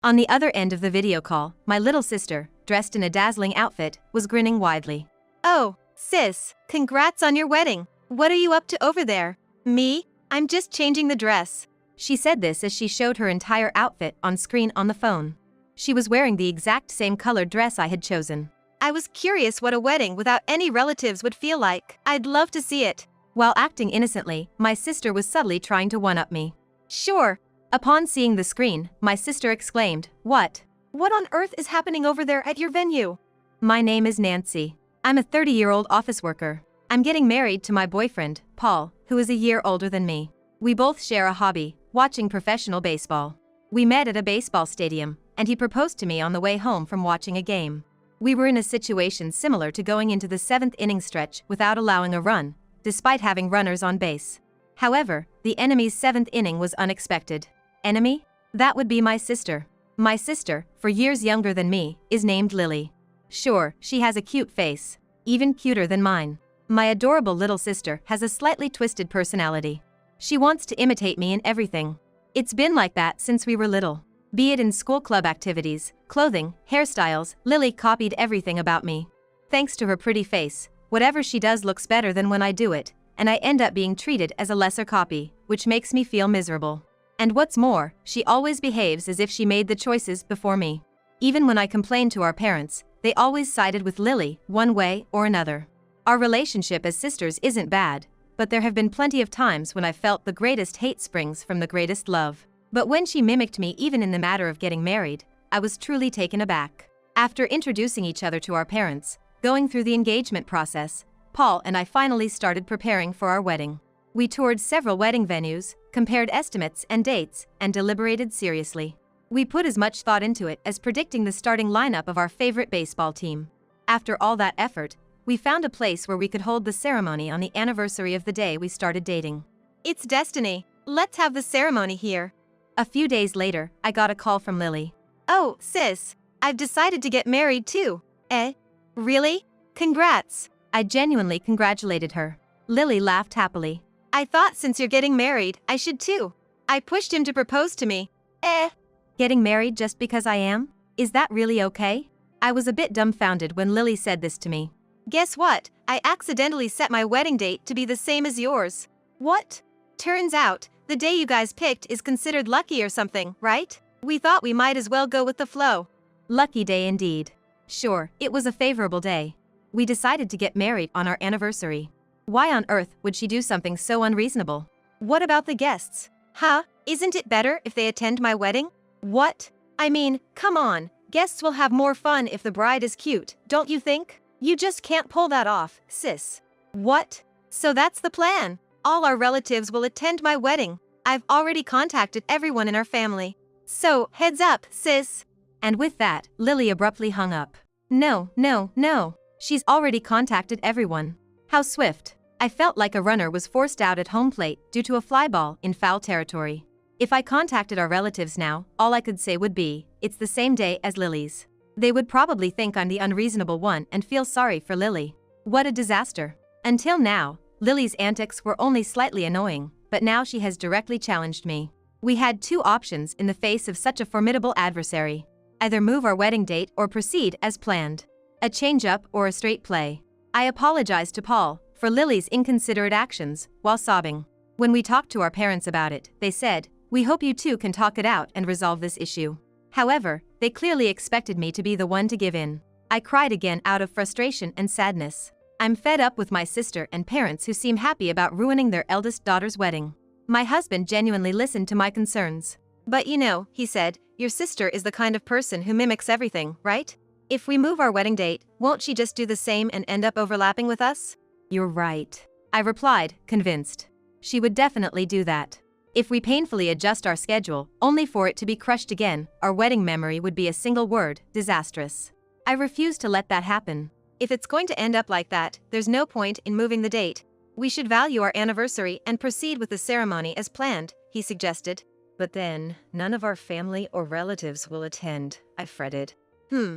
On the other end of the video call, my little sister, dressed in a dazzling outfit, was grinning widely. Oh, sis, congrats on your wedding. What are you up to over there? Me? I'm just changing the dress. She said this as she showed her entire outfit on screen on the phone. She was wearing the exact same colored dress I had chosen. I was curious what a wedding without any relatives would feel like. I'd love to see it. While acting innocently, my sister was subtly trying to one-up me. Sure. Upon seeing the screen, my sister exclaimed, "What? What on earth is happening over there at your venue?" My name is Nancy. I'm a 30-year-old office worker. I'm getting married to my boyfriend, Paul, who is a year older than me. We both share a hobby, watching professional baseball. We met at a baseball stadium, and he proposed to me on the way home from watching a game. We were in a situation similar to going into the 7th inning stretch without allowing a run, despite having runners on base. However, the enemy's 7th inning was unexpected. Enemy? That would be my sister. My sister, for years younger than me, is named Lily. Sure, she has a cute face. Even cuter than mine. My adorable little sister has a slightly twisted personality. She wants to imitate me in everything. It's been like that since we were little. Be it in school club activities, clothing, hairstyles, Lily copied everything about me. Thanks to her pretty face, whatever she does looks better than when I do it, and I end up being treated as a lesser copy, which makes me feel miserable. And what's more, she always behaves as if she made the choices before me. Even when I complained to our parents, they always sided with Lily, one way or another. Our relationship as sisters isn't bad, but there have been plenty of times when I felt the greatest hate springs from the greatest love. But when she mimicked me even in the matter of getting married, I was truly taken aback. After introducing each other to our parents, going through the engagement process, Paul and I finally started preparing for our wedding. We toured several wedding venues, compared estimates and dates, and deliberated seriously. We put as much thought into it as predicting the starting lineup of our favorite baseball team. After all that effort, we found a place where we could hold the ceremony on the anniversary of the day we started dating. It's destiny. Let's have the ceremony here. A few days later, I got a call from Lily. Oh, sis, I've decided to get married too. Eh? Really? Congrats. I genuinely congratulated her. Lily laughed happily. I thought since you're getting married, I should too. I pushed him to propose to me. Getting married just because I am? Is that really okay? I was a bit dumbfounded when Lily said this to me. Guess what? I accidentally set my wedding date to be the same as yours. What? Turns out, the day you guys picked is considered lucky or something, right? We thought we might as well go with the flow. Lucky day indeed. Sure, it was a favorable day. We decided to get married on our anniversary. Why on earth would she do something so unreasonable? What about the guests? Huh? Isn't it better if they attend my wedding? What? I mean, come on. Guests will have more fun if the bride is cute, don't you think? You just can't pull that off, sis. What? So that's the plan. All our relatives will attend my wedding. I've already contacted everyone in our family. So, heads up, sis. And with that, Lily abruptly hung up. No. She's already contacted everyone. How swift. I felt like a runner was forced out at home plate due to a fly ball in foul territory. If I contacted our relatives now, all I could say would be, it's the same day as Lily's. They would probably think I'm the unreasonable one and feel sorry for Lily. What a disaster. Until now, Lily's antics were only slightly annoying, but now she has directly challenged me. We had two options in the face of such a formidable adversary. Either move our wedding date or proceed as planned. A change-up or a straight play. I apologized to Paul for Lily's inconsiderate actions while sobbing. When we talked to our parents about it, they said, "We hope you two can talk it out and resolve this issue." However, they clearly expected me to be the one to give in. I cried again out of frustration and sadness. I'm fed up with my sister and parents who seem happy about ruining their eldest daughter's wedding. My husband genuinely listened to my concerns. But you know, he said, your sister is the kind of person who mimics everything, right? If we move our wedding date, won't she just do the same and end up overlapping with us? You're right. I replied, convinced. She would definitely do that. If we painfully adjust our schedule, only for it to be crushed again, our wedding memory would be a single word, disastrous. I refuse to let that happen. If it's going to end up like that, there's no point in moving the date. We should value our anniversary and proceed with the ceremony as planned, he suggested. But then, none of our family or relatives will attend, I fretted.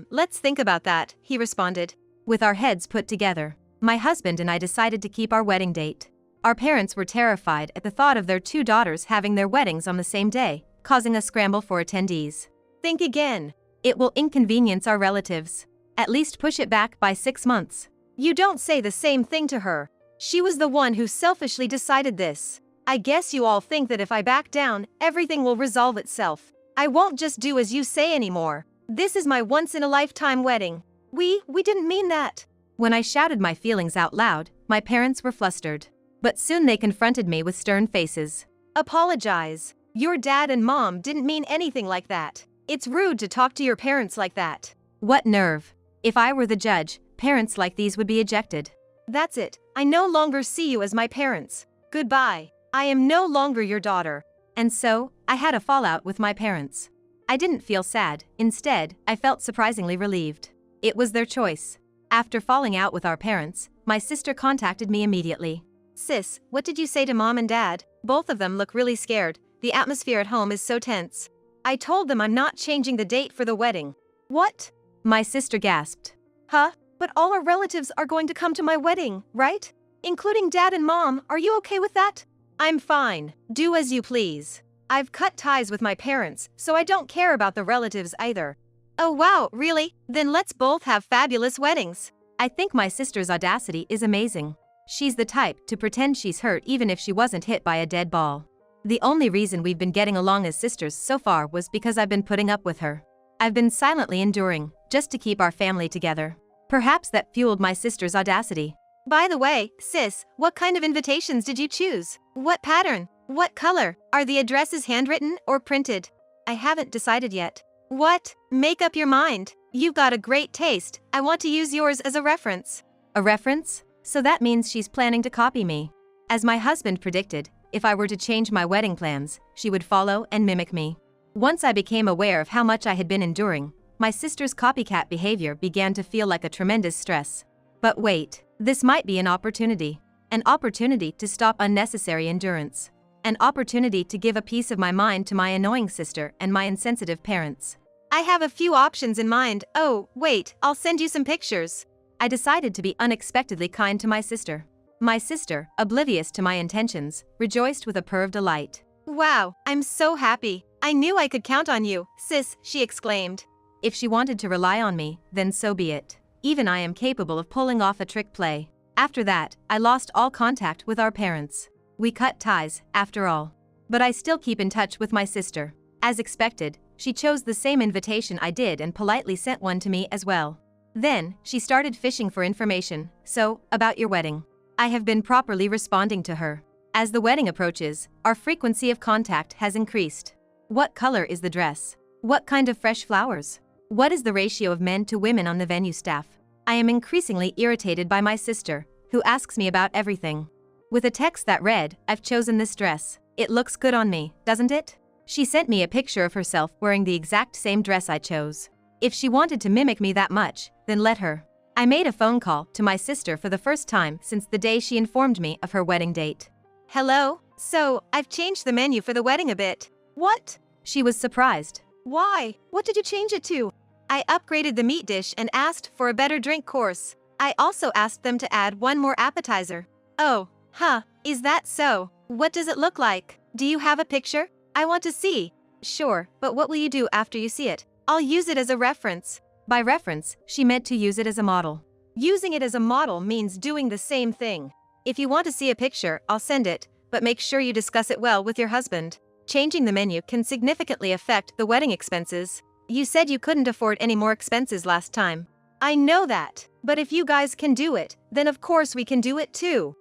Let's think about that, he responded. With our heads put together, my husband and I decided to keep our wedding date. Our parents were terrified at the thought of their two daughters having their weddings on the same day, causing a scramble for attendees. Think again. It will inconvenience our relatives. At least push it back by 6 months. You don't say the same thing to her. She was the one who selfishly decided this. I guess you all think that if I back down, everything will resolve itself. I won't just do as you say anymore. This is my once-in-a-lifetime wedding. We didn't mean that. When I shouted my feelings out loud, my parents were flustered. But soon they confronted me with stern faces. Apologize. Your dad and mom didn't mean anything like that. It's rude to talk to your parents like that. What nerve. If I were the judge, parents like these would be ejected. That's it. I no longer see you as my parents. Goodbye. I am no longer your daughter. And so, I had a fallout with my parents. I didn't feel sad. Instead, I felt surprisingly relieved. It was their choice. After falling out with our parents, my sister contacted me immediately. Sis, what did you say to mom and dad? Both of them look really scared. The atmosphere at home is so tense. I told them I'm not changing the date for the wedding. What? My sister gasped. Huh? But all our relatives are going to come to my wedding, right? Including dad and mom, are you okay with that? I'm fine. Do as you please. I've cut ties with my parents, so I don't care about the relatives either. Oh wow, really? Then let's both have fabulous weddings. I think my sister's audacity is amazing. She's the type to pretend she's hurt even if she wasn't hit by a dead ball. The only reason we've been getting along as sisters so far was because I've been putting up with her. I've been silently enduring, just to keep our family together. Perhaps that fueled my sister's audacity. By the way, sis, what kind of invitations did you choose? What pattern? What color? Are the addresses handwritten or printed? I haven't decided yet. What? Make up your mind. You've got a great taste. I want to use yours as a reference. A reference? So that means she's planning to copy me. As my husband predicted, if I were to change my wedding plans, she would follow and mimic me. Once I became aware of how much I had been enduring, my sister's copycat behavior began to feel like a tremendous stress. But wait, this might be an opportunity. An opportunity to stop unnecessary endurance. An opportunity to give a piece of my mind to my annoying sister and my insensitive parents. I have a few options in mind. Oh, wait, I'll send you some pictures. I decided to be unexpectedly kind to my sister. My sister, oblivious to my intentions, rejoiced with a purr of delight. Wow, I'm so happy. I knew I could count on you, sis, she exclaimed. If she wanted to rely on me, then so be it. Even I am capable of pulling off a trick play. After that, I lost all contact with our parents. We cut ties, after all. But I still keep in touch with my sister. As expected, she chose the same invitation I did and politely sent one to me as well. Then, she started fishing for information. So, about your wedding. I have been properly responding to her. As the wedding approaches, our frequency of contact has increased. What color is the dress? What kind of fresh flowers? What is the ratio of men to women on the venue staff? I am increasingly irritated by my sister, who asks me about everything. With a text that read, "I've chosen this dress. It looks good on me, doesn't it?" She sent me a picture of herself wearing the exact same dress I chose. If she wanted to mimic me that much, then let her. I made a phone call to my sister for the first time since the day she informed me of her wedding date. Hello? So, I've changed the menu for the wedding a bit. What? She was surprised. Why? What did you change it to? I upgraded the meat dish and asked for a better drink course. I also asked them to add one more appetizer. Oh, huh, is that so? What does it look like? Do you have a picture? I want to see. Sure, but what will you do after you see it? I'll use it as a reference. By reference, she meant to use it as a model. Using it as a model means doing the same thing. If you want to see a picture, I'll send it, but make sure you discuss it well with your husband. Changing the menu can significantly affect the wedding expenses. You said you couldn't afford any more expenses last time. I know that, but if you guys can do it, then of course we can do it too.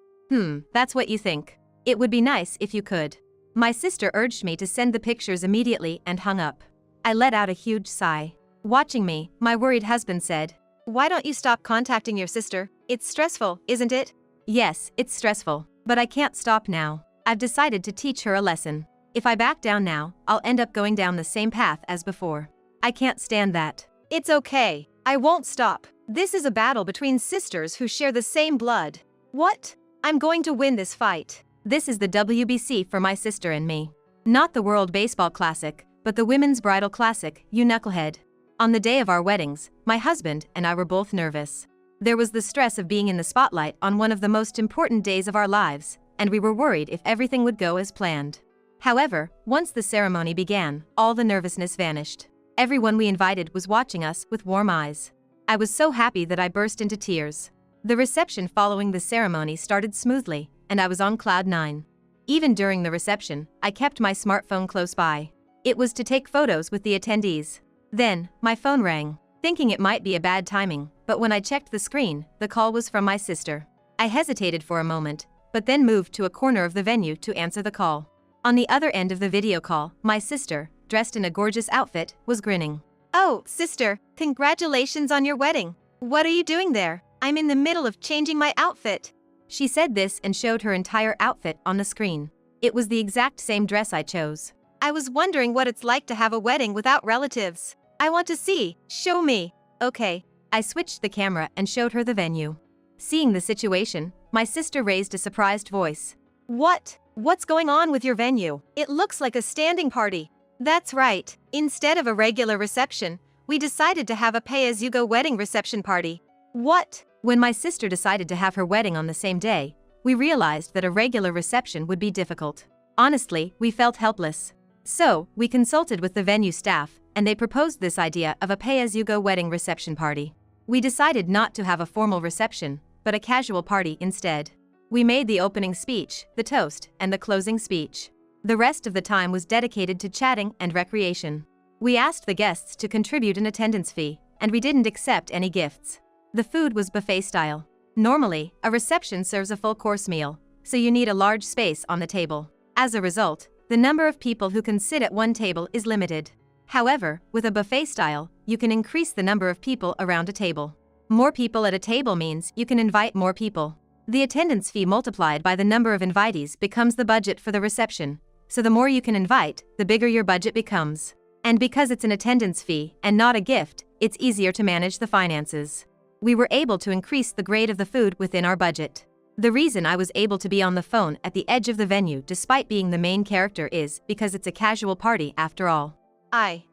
That's what you think. It would be nice if you could. My sister urged me to send the pictures immediately and hung up. I let out a huge sigh. Watching me, my worried husband said, "Why don't you stop contacting your sister? It's stressful, isn't it?" "Yes, it's stressful, but I can't stop now. I've decided to teach her a lesson. If I back down now, I'll end up going down the same path as before. I can't stand that." It's okay. I won't stop. This is a battle between sisters who share the same blood. What? I'm going to win this fight. This is the WBC for my sister and me. Not the World Baseball Classic, but the Women's Bridal Classic, you knucklehead. On the day of our weddings, my husband and I were both nervous. There was the stress of being in the spotlight on one of the most important days of our lives, and we were worried if everything would go as planned. However, once the ceremony began, all the nervousness vanished. Everyone we invited was watching us with warm eyes. I was so happy that I burst into tears. The reception following the ceremony started smoothly, and I was on cloud nine. Even during the reception, I kept my smartphone close by. It was to take photos with the attendees. Then, my phone rang, thinking it might be a bad timing, but when I checked the screen, the call was from my sister. I hesitated for a moment, but then moved to a corner of the venue to answer the call. On the other end of the video call, my sister, dressed in a gorgeous outfit, was grinning. Oh, sister, congratulations on your wedding. What are you doing there? I'm in the middle of changing my outfit. She said this and showed her entire outfit on the screen. It was the exact same dress I chose. I was wondering what it's like to have a wedding without relatives. I want to see. Show me. Okay. I switched the camera and showed her the venue. Seeing the situation, my sister raised a surprised voice. What? What's going on with your venue? It looks like a standing party. That's right. Instead of a regular reception, we decided to have a pay-as-you-go wedding reception party. What? When my sister decided to have her wedding on the same day, we realized that a regular reception would be difficult. Honestly, we felt helpless. So, we consulted with the venue staff, and they proposed this idea of a pay-as-you-go wedding reception party. We decided not to have a formal reception, but a casual party instead. We made the opening speech, the toast, and the closing speech. The rest of the time was dedicated to chatting and recreation. We asked the guests to contribute an attendance fee, and we didn't accept any gifts. The food was buffet style. Normally, a reception serves a full course meal, so you need a large space on the table. As a result, the number of people who can sit at one table is limited. However, with a buffet style, you can increase the number of people around a table. More people at a table means you can invite more people. The attendance fee multiplied by the number of invitees becomes the budget for the reception, so the more you can invite, the bigger your budget becomes. And because it's an attendance fee and not a gift, it's easier to manage the finances. We were able to increase the grade of the food within our budget. The reason I was able to be on the phone at the edge of the venue despite being the main character is because it's a casual party after all. I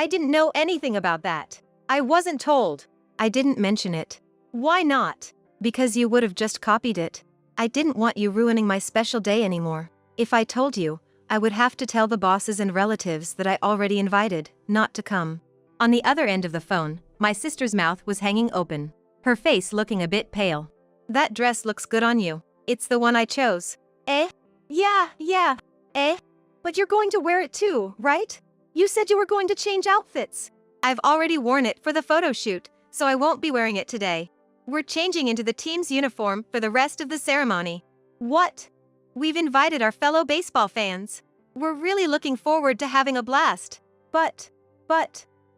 didn't know anything about that. I wasn't told. I didn't mention it. Why not? Because you would have just copied it. I didn't want you ruining my special day anymore. If I told you, I would have to tell the bosses and relatives that I already invited, not to come. On the other end of the phone, my sister's mouth was hanging open, her face looking a bit pale. That dress looks good on you. It's the one I chose. Eh? Yeah. Eh? But you're going to wear it too, right? You said you were going to change outfits. I've already worn it for the photo shoot, so I won't be wearing it today. We're changing into the team's uniform for the rest of the ceremony. What? We've invited our fellow baseball fans. We're really looking forward to having a blast. But,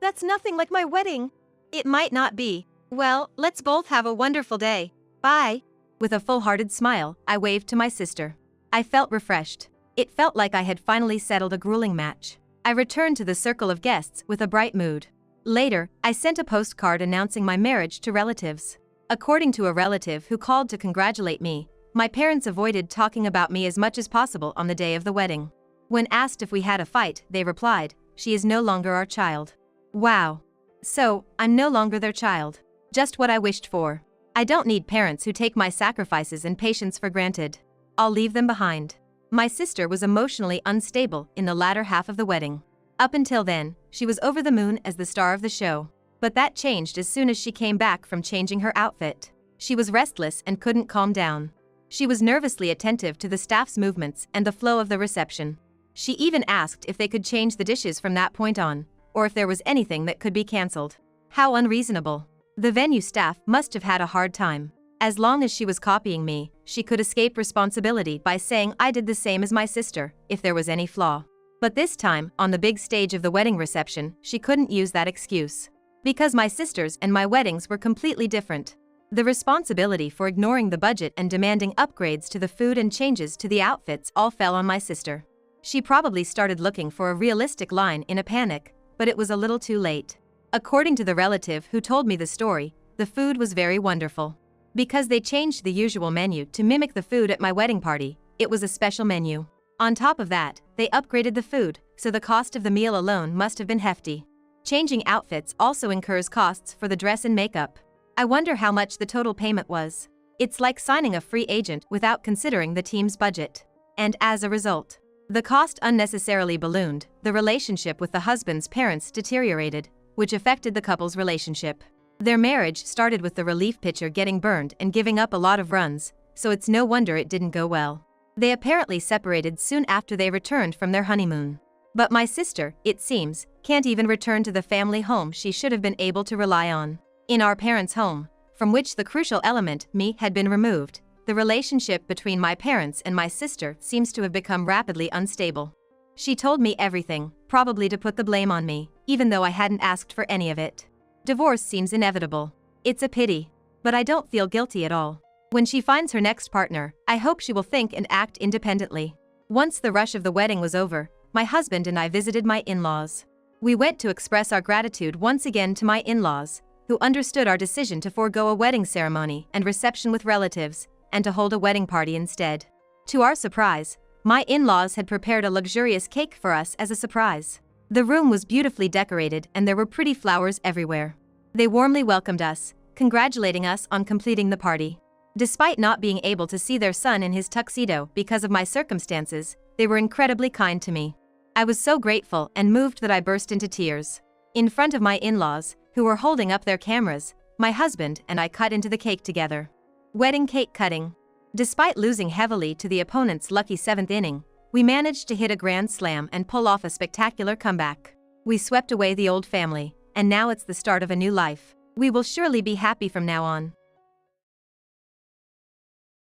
that's nothing like my wedding. It might not be. Well, let's both have a wonderful day. Bye. With a full-hearted smile, I waved to my sister. I felt refreshed. It felt like I had finally settled a grueling match. I returned to the circle of guests with a bright mood. Later, I sent a postcard announcing my marriage to relatives. According to a relative who called to congratulate me, my parents avoided talking about me as much as possible on the day of the wedding. When asked if we had a fight, they replied, "She is no longer our child." Wow. So, I'm no longer their child. Just what I wished for. I don't need parents who take my sacrifices and patience for granted. I'll leave them behind. My sister was emotionally unstable in the latter half of the wedding. Up until then, she was over the moon as the star of the show. But that changed as soon as she came back from changing her outfit. She was restless and couldn't calm down. She was nervously attentive to the staff's movements and the flow of the reception. She even asked if they could change the dishes from that point on, or if there was anything that could be cancelled. How unreasonable. The venue staff must have had a hard time. As long as she was copying me, she could escape responsibility by saying I did the same as my sister, if there was any flaw. But this time, on the big stage of the wedding reception, she couldn't use that excuse. Because my sister's and my weddings were completely different. The responsibility for ignoring the budget and demanding upgrades to the food and changes to the outfits all fell on my sister. She probably started looking for a realistic line in a panic, but it was a little too late. According to the relative who told me the story, the food was very wonderful. Because they changed the usual menu to mimic the food at my wedding party, it was a special menu. On top of that, they upgraded the food, so the cost of the meal alone must have been hefty. Changing outfits also incurs costs for the dress and makeup. I wonder how much the total payment was. It's like signing a free agent without considering the team's budget. And as a result, The cost unnecessarily ballooned, the relationship with the husband's parents deteriorated, which affected the couple's relationship. Their marriage started with the relief pitcher getting burned and giving up a lot of runs, so it's no wonder it didn't go well. They apparently separated soon after they returned from their honeymoon. But my sister, it seems, can't even return to the family home she should have been able to rely on. In our parents' home, from which the crucial element, me, had been removed, the relationship between my parents and my sister seems to have become rapidly unstable. She told me everything, probably to put the blame on me, even though I hadn't asked for any of it. Divorce seems inevitable. It's a pity. But I don't feel guilty at all. When she finds her next partner, I hope she will think and act independently. Once the rush of the wedding was over, my husband and I visited my in-laws. We went to express our gratitude once again to my in-laws, who understood our decision to forego a wedding ceremony and reception with relatives, and to hold a wedding party instead. To our surprise, my in-laws had prepared a luxurious cake for us as a surprise. The room was beautifully decorated and there were pretty flowers everywhere. They warmly welcomed us, congratulating us on completing the party. Despite not being able to see their son in his tuxedo because of my circumstances, they were incredibly kind to me. I was so grateful and moved that I burst into tears. In front of my in-laws, who were holding up their cameras, my husband and I cut into the cake together. Wedding cake cutting. Despite losing heavily to the opponent's lucky 7th inning, we managed to hit a grand slam and pull off a spectacular comeback. We swept away the old family, and now it's the start of a new life. We will surely be happy from now on.